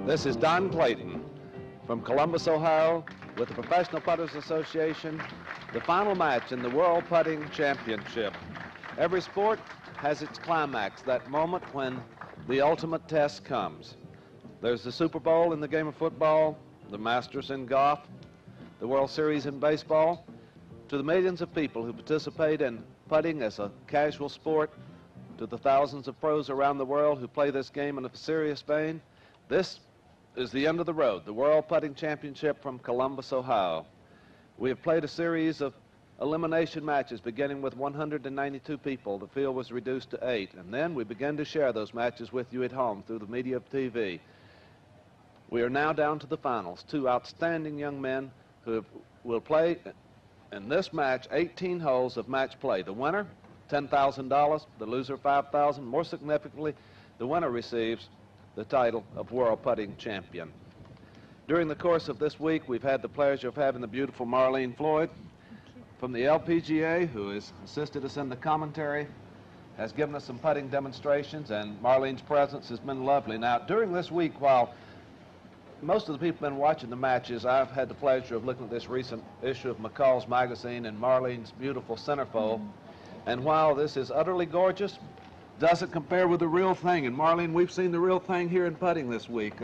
This is Don Clayton from Columbus, Ohio, with the Professional Putters Association, the final match in the World Putting Championship. Every sport has its climax, that moment when the ultimate test comes. There's the Super Bowl in the game of football, the Masters in golf, the World Series in baseball. To the millions of people who participate in putting as a casual sport, to the thousands of pros around the world who play this game in a serious vein, this is the end of the road, the World Putting Championship from Columbus, Ohio. We have played a series of elimination matches beginning with 192 people. The field was reduced to 8, and then we began to share those matches with you at home through the media of TV. We are now down to the finals. Two outstanding young men who will play in this match 18 holes of match play. The winner, $10,000, the loser, $5,000. More significantly, the winner receives the title of World Putting Champion. During the course of this week, we've had the pleasure of having the beautiful Marlene Floyd from the LPGA, who has assisted us in the commentary, has given us some putting demonstrations, and Marlene's presence has been lovely. Now, during this week, while most of the people have been watching the matches, I've had the pleasure of looking at this recent issue of McCall's magazine and Marlene's beautiful centerfold. And while this is utterly gorgeous, doesn't compare with the real thing. And Marlene, we've seen the real thing here in putting this week.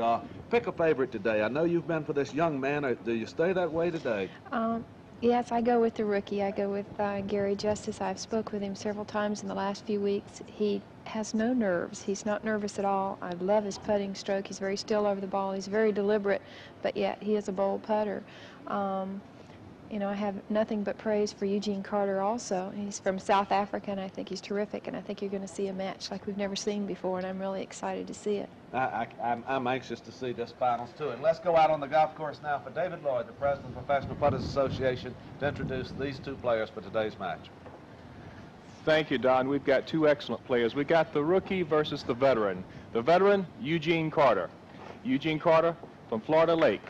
Pick a favorite today. I know you've been for this young man. Do you stay that way today? Yes, I go with the rookie. I go with Gary Justice. I've spoke with him several times in the last few weeks. He has no nerves. He's not nervous at all. I love his putting stroke. He's very still over the ball. He's very deliberate, but yet he is a bold putter. You know, I have nothing but praise for Eugene Carter also. He's from South Africa, and I think he's terrific, and I think you're going to see a match like we've never seen before, and I'm really excited to see it. I'm anxious to see this finals, too. And let's go out on the golf course now for David Lloyd, the president of the Professional Putters Association, to introduce these two players for today's match. Thank you, Don. We've got two excellent players. We got the rookie versus the veteran. The veteran, Eugene Carter. Eugene Carter from Florida Lake.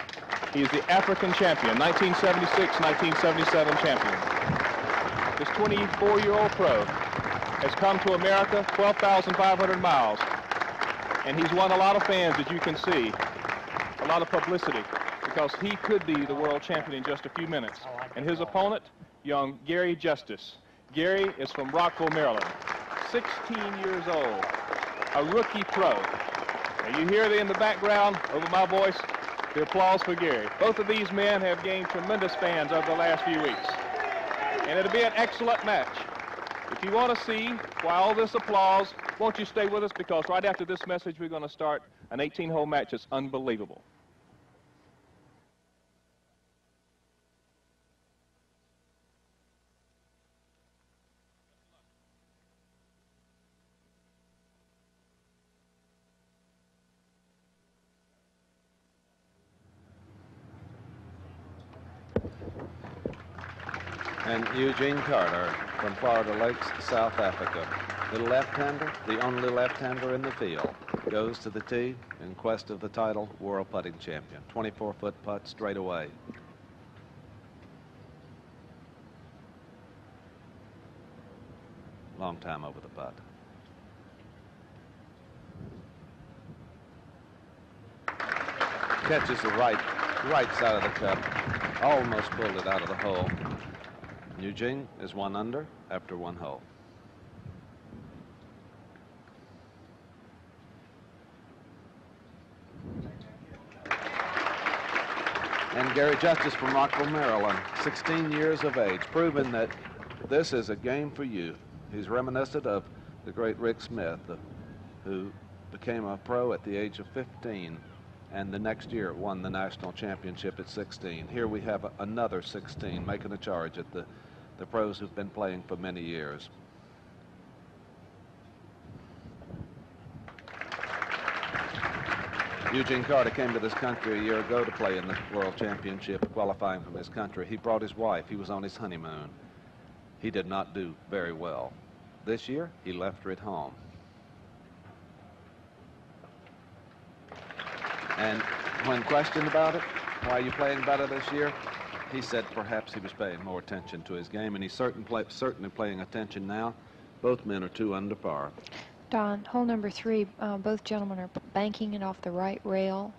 He is the African champion, 1976-1977 champion. This 24-year-old pro has come to America 12,500 miles, and he's won a lot of fans, as you can see, a lot of publicity, because he could be the world champion in just a few minutes. And his opponent, young Gary Justice. Gary is from Rockville, Maryland, 16 years old, a rookie pro. Now you hear in the background over my voice, the applause for Gary. Both of these men have gained tremendous fans over the last few weeks. And it'll be an excellent match. If you want to see why all this applause, won't you stay with us, because right after this message we're going to start an 18-hole match that's unbelievable. And Eugene Carter from Florida Lakes, South Africa. The left-hander, the only left-hander in the field, goes to the tee in quest of the title World Putting Champion. 24-foot putt straight away. Long time over the putt. Catches the right side of the cup. Almost pulled it out of the hole. Eugene is 1 under after 1 hole. And Gary Justice from Rockville, Maryland, 16 years of age, proving that this is a game for youth. He's reminiscent of the great Rick Smith, who became a pro at the age of 15, and the next year won the national championship at 16. Here we have another 16 making a charge at the pros who've been playing for many years. Eugene Carter came to this country a year ago to play in the World Championship, qualifying from his country. He brought his wife. He was on his honeymoon. He did not do very well. This year, he left her at home. And when questioned about it, why are you playing better this year? He said perhaps he was paying more attention to his game, and he's certainly paying attention now. Both men are 2 under par. Don, hole number 3, both gentlemen are banking it off the right rail.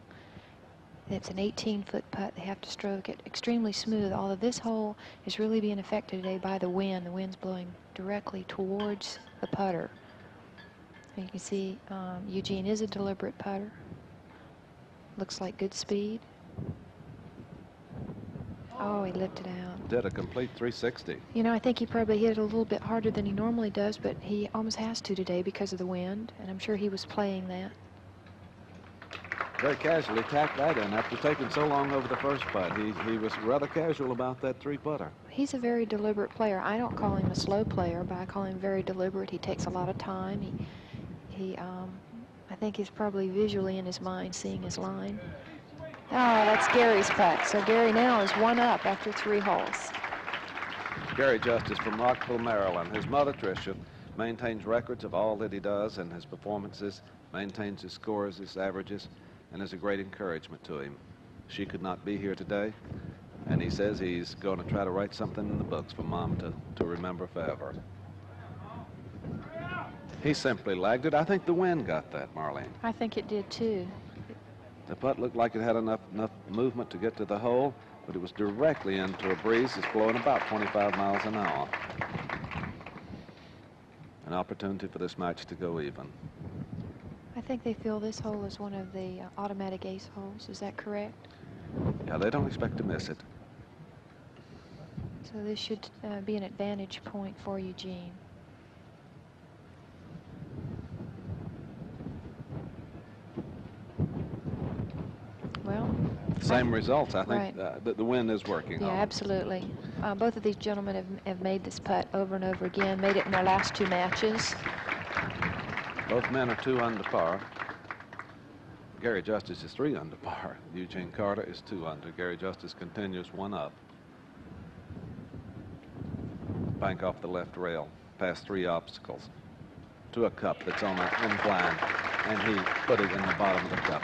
It's an 18-foot putt. They have to stroke it extremely smooth, although this hole is really being affected today by the wind. The wind's blowing directly towards the putter. And you can see Eugene is a deliberate putter. Looks like good speed. Oh, he lifted out. Did a complete 360. You know, I think he probably hit it a little bit harder than he normally does, but he almost has to today because of the wind, and I'm sure he was playing that. Very casually tacked that in after taking so long over the first putt. He was rather casual about that three-putter. He's a very deliberate player. I don't call him a slow player, but I call him very deliberate. He takes a lot of time. I think he's probably visually in his mind seeing his line. Oh, that's Gary's putt. So Gary now is 1 up after 3 holes. Gary Justice from Rockville, Maryland. His mother, Tricia, maintains records of all that he does and his performances, maintains his scores, his averages, and is a great encouragement to him. She could not be here today, and he says he's going to try to write something in the books for Mom to remember forever. He simply lagged it. I think the wind got that, Marlene. I think it did too. The putt looked like it had enough movement to get to the hole, but it was directly into a breeze that's blowing about 25 miles an hour. An opportunity for this match to go even. I think they feel this hole is one of the automatic ace holes. Is that correct? Yeah, they don't expect to miss it. So this should be an advantage point for Eugene. Well, same results. I think right. The wind is working. Yeah, absolutely. Both of these gentlemen have made this putt over and over again, made it in their last 2 matches. Both men are 2 under par. Gary Justice is 3 under par. Eugene Carter is 2 under. Gary Justice continues 1 up. Bank off the left rail, past 3 obstacles, to a cup that's on an incline, and he put it in the bottom of the cup.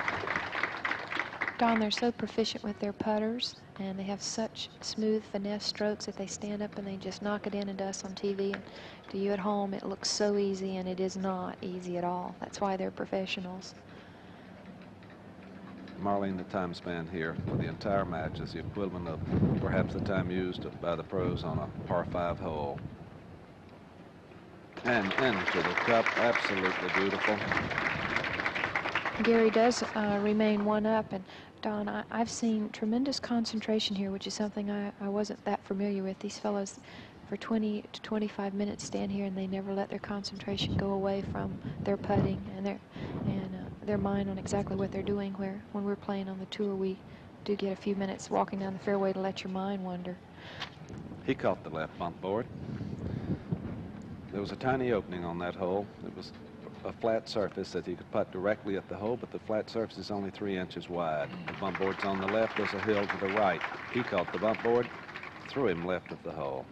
Don, they're so proficient with their putters, and they have such smooth finesse strokes that they stand up and they just knock it in, and to us on TV and to you at home it looks so easy, and it is not easy at all. That's why they're professionals. Marlene, the time span here for the entire match is the equivalent of perhaps the time used by the pros on a par 5 hole. And into the cup, absolutely beautiful. Gary does remain 1 up, and Don, I've seen tremendous concentration here, which is something I wasn't that familiar with. These fellows for 20 to 25 minutes stand here and they never let their concentration go away from their putting and their mind on exactly what they're doing, where when we're playing on the tour we do get a few minutes walking down the fairway to let your mind wander. He caught the left bump board. There was a tiny opening on that hole. It was a flat surface that he could putt directly at the hole, but the flat surface is only 3 inches wide. The bump board's on the left, there's a hill to the right. He caught the bump board, threw him left of the hole.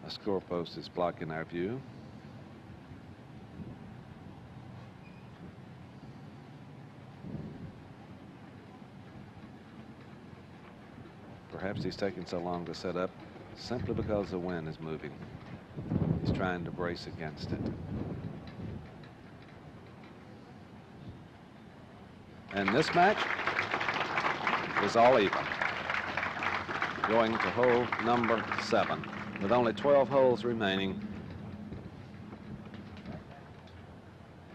A score post is blocking our view. Perhaps he's taking so long to set up simply because the wind is moving. He's trying to brace against it. And this match is all even. Going to hole number 7. With only 12 holes remaining,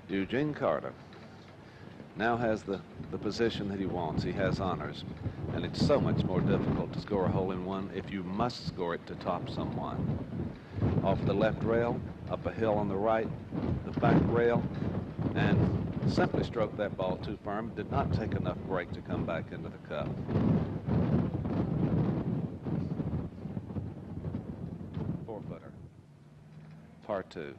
Eugene Carter now has the position that he wants. He has honors. And it's so much more difficult to score a hole-in-one if you must score it to top someone. Off the left rail, up a hill on the right, the back rail, and simply stroked that ball too firm. Did not take enough break to come back into the cup. Four-footer. Par 2.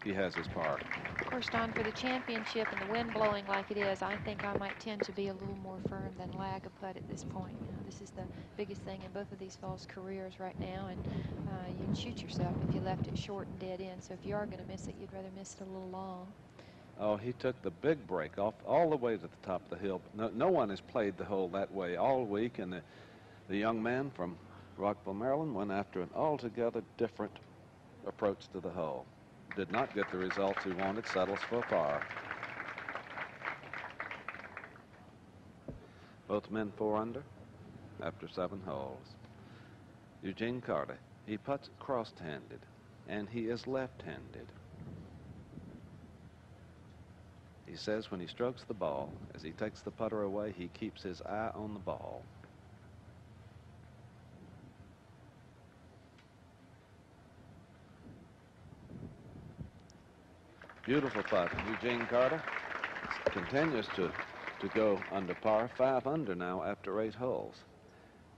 He has his par. Of course, Don, for the championship and the wind blowing like it is, I think I might tend to be a little more firm than lag a putt at this point. You know, this is the biggest thing in both of these fellows' careers right now, and you can shoot yourself if you left it short and dead in. So if you are going to miss it, you'd rather miss it a little long. Oh, he took the big break off all the way to the top of the hill. No one has played the hole that way all week, and the young man from Rockville, Maryland, went after an altogether different approach to the hole. Did not get the results he wanted, settles for a par. Both men 4 under after 7 holes. Eugene Carter, he putts cross-handed, and he is left-handed. He says when he strokes the ball, as he takes the putter away, he keeps his eye on the ball. Beautiful putt. Eugene Carter continues to go under par, 5 under now after 8 holes.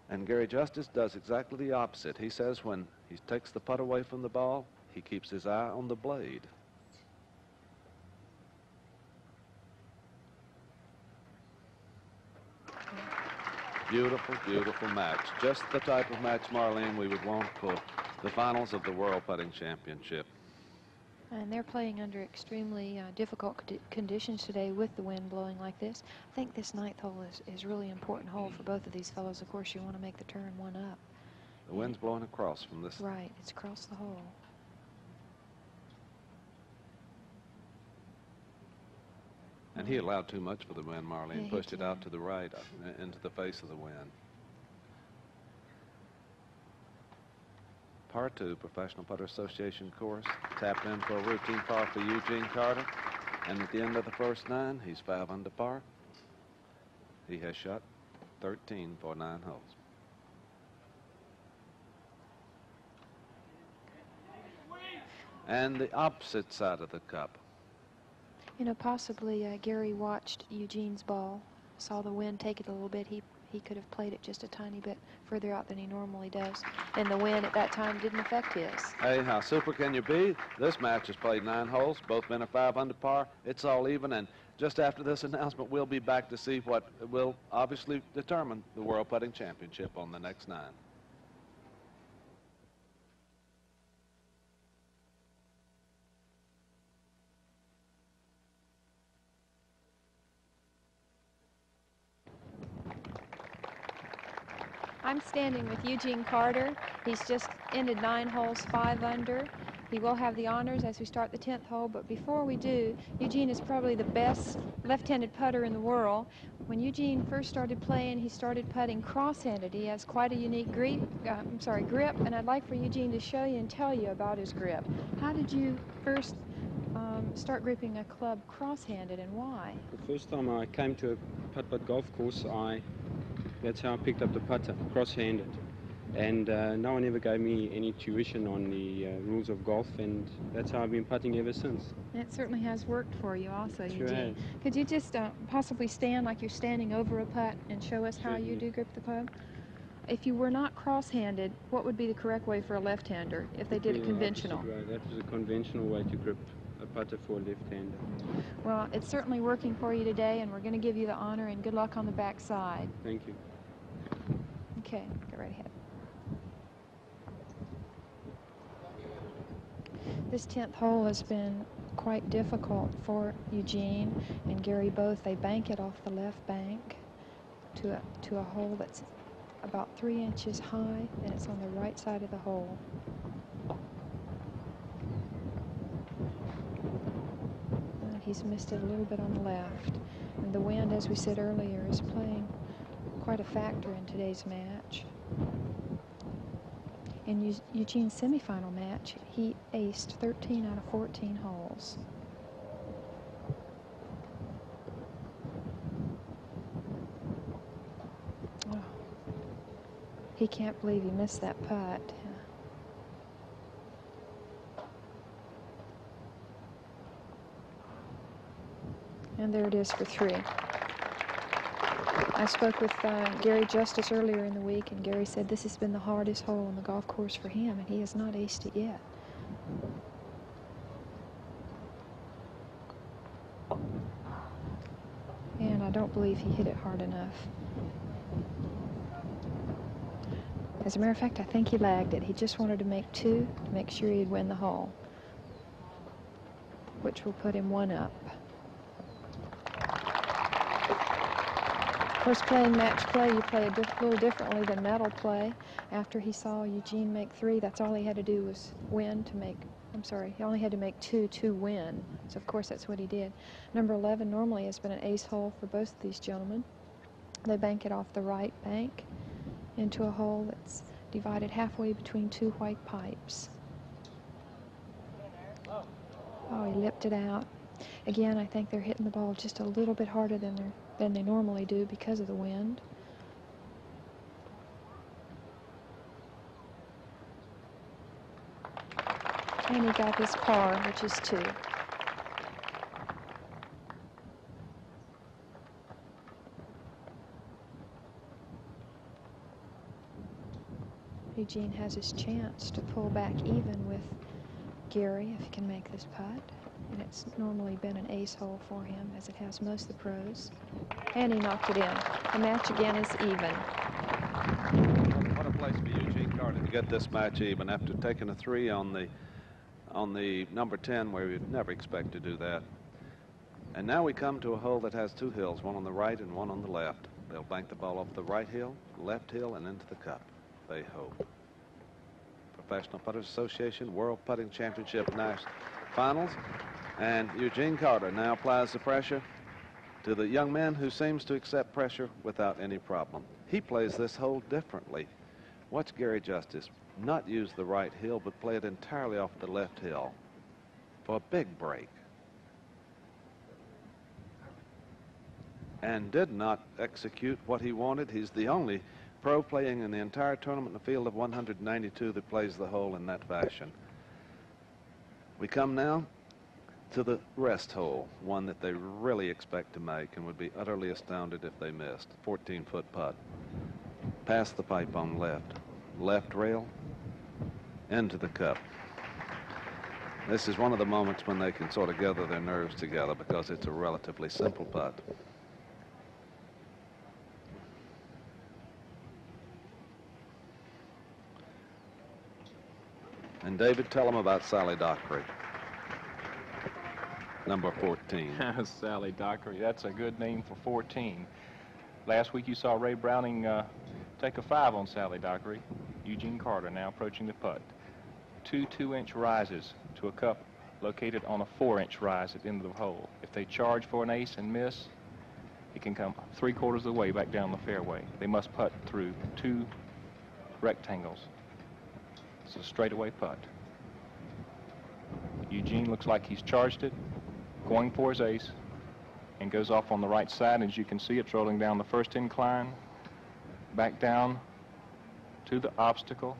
And Gary Justice does exactly the opposite. He says when he takes the putt away from the ball, he keeps his eye on the blade. Beautiful, beautiful match. Just the type of match, Marlene, we would want for the finals of the World Putting Championship. And they're playing under extremely difficult conditions today with the wind blowing like this. I think this 9th hole is really important hole for both of these fellows. Of course, you want to make the turn 1 up. The wind's blowing across from this. Right, it's across the hole. And he allowed too much for the wind, Marlene. Yeah, Pushed it out to the right, into the face of the wind. Par 2, Professional Putter Association course. Tapped in for a routine par for Eugene Carter. And at the end of the first 9, he's 5 under par. He has shot 13 for 9 holes. And the opposite side of the cup. You know, possibly Gary watched Eugene's ball, saw the wind take it a little bit. He could have played it just a tiny bit further out than he normally does. And the wind at that time didn't affect his. Hey, how super can you be? This match has played 9 holes. Both men are 5 under par. It's all even. And just after this announcement, we'll be back to see what will obviously determine the World Putting Championship on the next 9. I'm standing with Eugene Carter. He's just ended 9 holes, 5 under. He will have the honors as we start the 10th hole, but before we do, Eugene is probably the best left-handed putter in the world. When Eugene first started playing, he started putting cross-handed. He has quite a unique grip, and I'd like for Eugene to show you and tell you about his grip. How did you first start gripping a club cross-handed, and why? The first time I came to a putt-putt golf course, that's how I picked up the putter, cross-handed. And no one ever gave me any tuition on the rules of golf, and that's how I've been putting ever since. It certainly has worked for you also, Sure Eugene. has. Could you just possibly stand like you're standing over a putt and show us how you Certainly. do grip the club? If you were not cross-handed, what would be the correct way for a left-hander if they did it conventional? That was a conventional way to grip a putter for a left-hander. Well, it's certainly working for you today, and we're going to give you the honor, and good luck on the back side. Thank you. Okay, go right ahead. This 10th hole has been quite difficult for Eugene and Gary both. They bank it off the left bank to a hole that's about 3 inches high, and it's on the right side of the hole. And he's missed it a little bit on the left. And the wind, as we said earlier, is playing quite a factor in today's match. In Eugene's semifinal match, he aced 13 out of 14 holes. Oh. He can't believe he missed that putt. And there it is for 3. I spoke with Gary Justice earlier in the week, and Gary said this has been the hardest hole on the golf course for him, and he has not aced it yet. And I don't believe he hit it hard enough. As a matter of fact, I think he lagged it. He just wanted to make 2 to make sure he'd win the hole, which will put him 1 up. Of course, playing match play, you play a little differently than medal play. After he saw Eugene make 3, that's all he had to do was win to make, he only had to make 2 to win. So, of course, that's what he did. Number 11 normally has been an ace hole for both of these gentlemen. They bank it off the right bank into a hole that's divided halfway between two white pipes. Oh, he lipped it out. Again, I think they're hitting the ball just a little bit harder than they normally do because of the wind. And he got his par, which is 2. Eugene has his chance to pull back even with Gary if he can make this putt. And it's normally been an ace hole for him, as it has most of the pros. And he knocked it in. The match again is even. What a place for Eugene Carter to get this match even after taking a 3 on the number 10, where you'd never expect to do that. And now we come to a hole that has 2 hills, one on the right and one on the left. They'll bank the ball off the right hill, left hill, and into the cup, they hope. Professional Putters Association World Putting Championship Finals. And Eugene Carter now applies the pressure to the young man who seems to accept pressure without any problem. He plays this hole differently. Watch Gary Justice not use the right hill, but play it entirely off the left hill for a big break. And did not execute what he wanted. He's the only pro playing in the entire tournament in a field of 192 that plays the hole in that fashion. We come now to the rest hole, one that they really expect to make and would be utterly astounded if they missed. 14-foot putt. Past the pipe on left rail, into the cup. This is one of the moments when they can sort of gather their nerves together, because it's a relatively simple putt. And David, tell them about Sally Dockery, number 14. Sally Dockery, that's a good name for 14. Last week you saw Ray Browning take a 5 on Sally Dockery. Eugene Carter now approaching the putt. 2 2-inch rises to a cup located on a 4-inch rise at the end of the hole. If they charge for an ace and miss, it can come 3/4 of the way back down the fairway. They must putt through 2 rectangles. It's a straightaway putt. Eugene looks like he's charged it, going for his ace, and goes off on the right side. As you can see, it's rolling down the first incline, back down to the obstacle.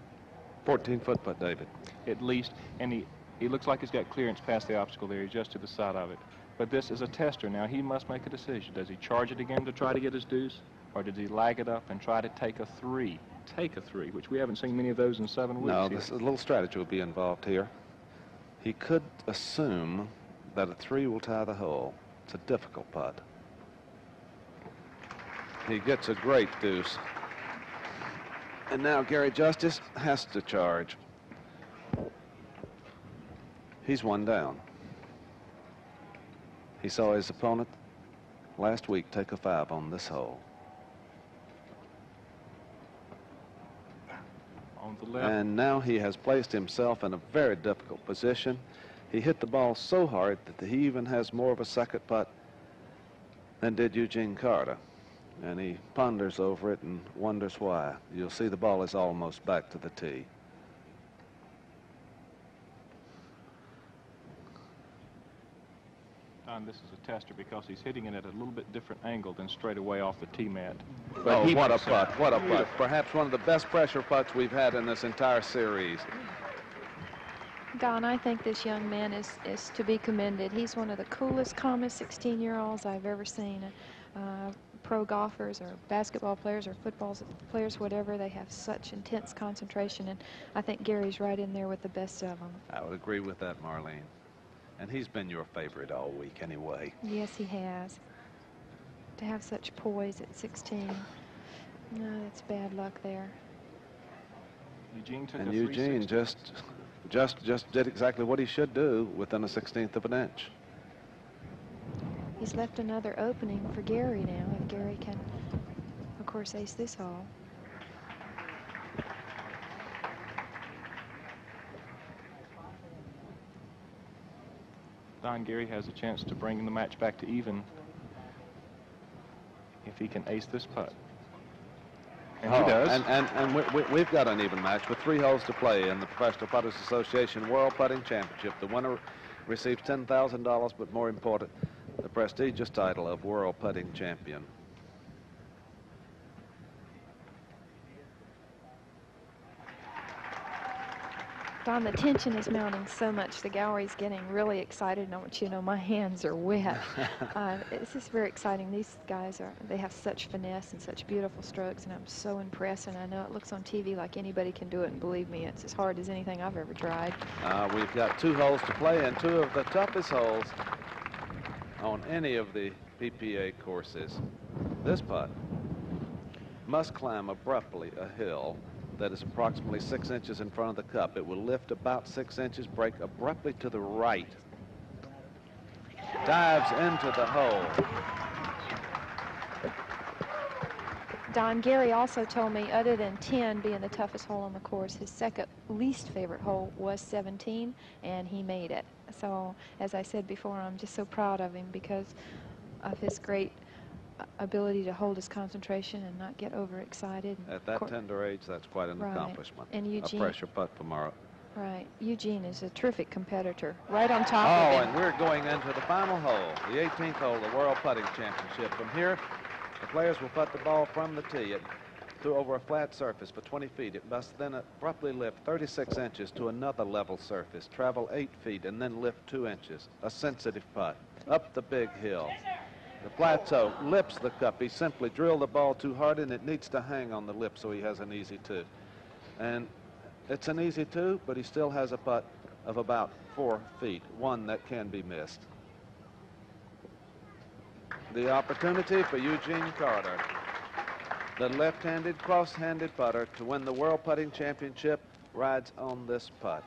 14-foot putt, David. At least, and he looks like he's got clearance past the obstacle there. He's just to the side of it. But this is a tester. Now he must make a decision. Does he charge it again to try to get his deuce, or does he lag it up and try to take a 3? Take a 3, which we haven't seen many of those in 7 weeks. No, a little strategy will be involved here. He could assume that a 3 will tie the hole. It's a difficult putt. He gets a great deuce. And now Gary Justice has to charge. He's 1 down. He saw his opponent last week take a 5 on this hole. On the left. And now he has placed himself in a very difficult position. He hit the ball so hard that he even has more of a second putt than did Eugene Carter. And he ponders over it and wonders why. You'll see the ball is almost back to the tee. Don, this is a tester because he's hitting it at a little bit different angle than straight away off the tee mat. But what a putt, what a putt. Perhaps one of the best pressure putts we've had in this entire series. Don, I think this young man is to be commended. He's one of the coolest, calmest 16-year-olds I've ever seen. Pro golfers or basketball players or football players, whatever, they have such intense concentration, and I think Gary's right in there with the best of them. I would agree with that, Marlene. And he's been your favorite all week anyway. Yes, he has. To have such poise at 16, no, that's bad luck there. Eugene took And a Eugene 360. just did exactly what he should do within a 16th of an inch. He's left another opening for Gary now, if Gary can, of course, ace this hole. Don, Gary has a chance to bring the match back to even if if he can ace this putt. And he does. And we've got an even match with 3 holes to play in the Professional Putters Association World Putting Championship. The winner receives $10,000, but more important, the prestigious title of World Putting Champion. Don, the tension is mounting so much. The gallery's getting really excited, and I want you to know my hands are wet. This is very exciting. These guys they have such finesse and such beautiful strokes, and I'm so impressed. And I know it looks on TV like anybody can do it, and believe me, it's as hard as anything I've ever tried. We've got 2 holes to play, and 2 of the toughest holes on any of the PPA courses. This putt must climb abruptly a hill that is approximately 6 inches in front of the cup. It will lift about 6 inches, break abruptly to the right, dives into the hole. Don, Gary also told me, other than 10 being the toughest hole on the course, his second least favorite hole was 17, and he made it. So, as I said before, I'm just so proud of him because of his great ability to hold his concentration and not get overexcited. At that tender age, that's quite an accomplishment. And Eugene, a pressure putt tomorrow. Right. Eugene is a terrific competitor, right on top of him. And we're going into the final hole, the 18th hole, the World Putting Championship. From here, the players will putt the ball from the tee to over a flat surface for 20 feet. It must then abruptly lift 36 inches to another level surface, travel 8 feet, and then lift 2 inches. A sensitive putt up the big hill. The plateau lips the cup. He simply drilled the ball too hard, and it needs to hang on the lip so he has an easy 2. And it's an easy 2, but he still has a putt of about 4 feet, one that can be missed. The opportunity for Eugene Carter, the left-handed, cross-handed putter, to win the World Putting Championship, rides on this putt.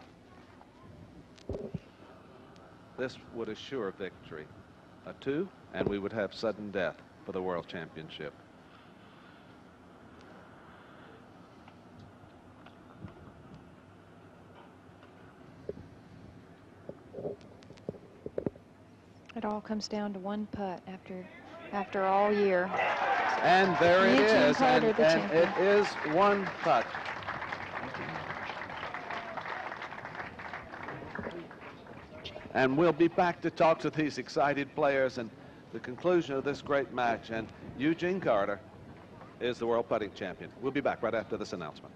This would assure victory. A 2, and we would have sudden death for the World Championship. It all comes down to one putt after all year. And there it Eugene is, Carter, and it is one putt. And we'll be back to talk to these excited players and the conclusion of this great match. And Eugene Carter is the World Putting Champion. We'll be back right after this announcement.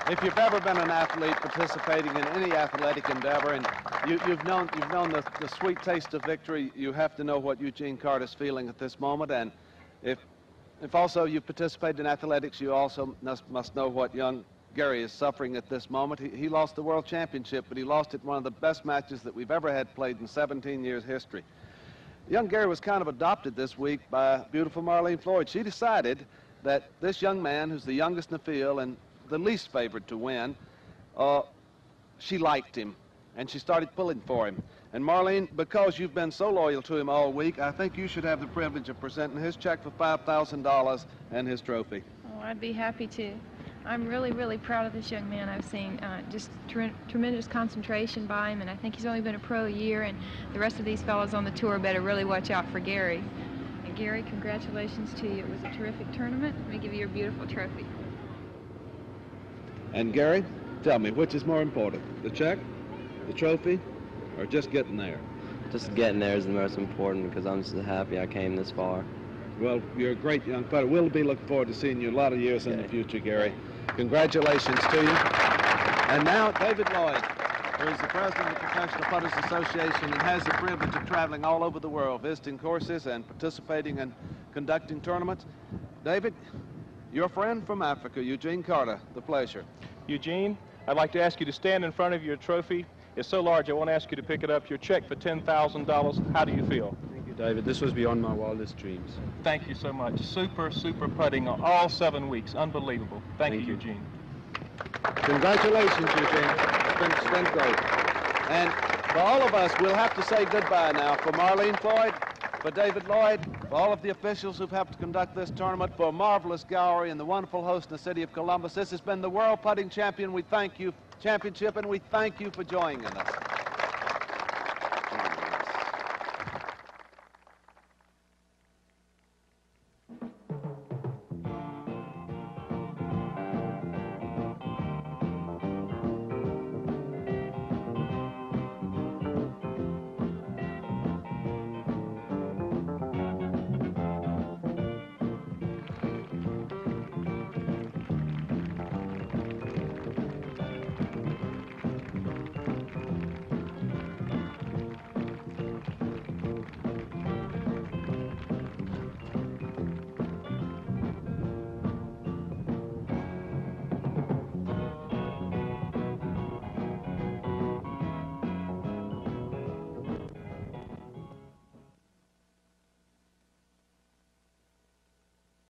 If you've ever been an athlete participating in any athletic endeavor, and you've known the sweet taste of victory, you have to know what Eugene Carter's feeling at this moment. And if also you participated in athletics, you also must know what young Gary is suffering at this moment. He lost the World Championship, but he lost it one of the best matches that we've ever had played in 17 years history. Young Gary was kind of adopted this week by beautiful Marlene Floyd. She decided that this young man, who's the youngest in the field and the least favored to win, she liked him, and she started pulling for him. And Marlene, because you've been so loyal to him all week, I think you should have the privilege of presenting his check for $5,000 and his trophy. Oh, I'd be happy to. I'm really, really proud of this young man. I've seen just tremendous concentration by him, and I think he's only been a pro a year, and the rest of these fellows on the tour better really watch out for Gary. And Gary, congratulations to you. It was a terrific tournament. Let me give you your beautiful trophy. And Gary, tell me, which is more important, the check, the trophy, or just getting there? Just getting there is the most important because I'm just happy I came this far. Well, you're a great young putter. We'll be looking forward to seeing you a lot of years in the future, Gary. Congratulations to you. And now, David Lloyd, who is the president of the Professional Putters Association and has the privilege of traveling all over the world, visiting courses and participating and conducting tournaments. David, your friend from Africa, Eugene Carter, the pleasure. Eugene, I'd like to ask you to stand in front of your trophy. It's so large, I won't ask you to pick it up. Your check for $10,000. How do you feel? Thank you, David. This was beyond my wildest dreams. Thank you so much. Super, super putting all 7 weeks. Unbelievable. Thank you, Eugene. Congratulations, Eugene. It's been great. And for all of us, we'll have to say goodbye now. For Marlene Floyd, for David Lloyd, for all of the officials who've helped to conduct this tournament, for a marvelous gallery and the wonderful host in the city of Columbus, this has been the World Putting Championship, and we thank you for joining us.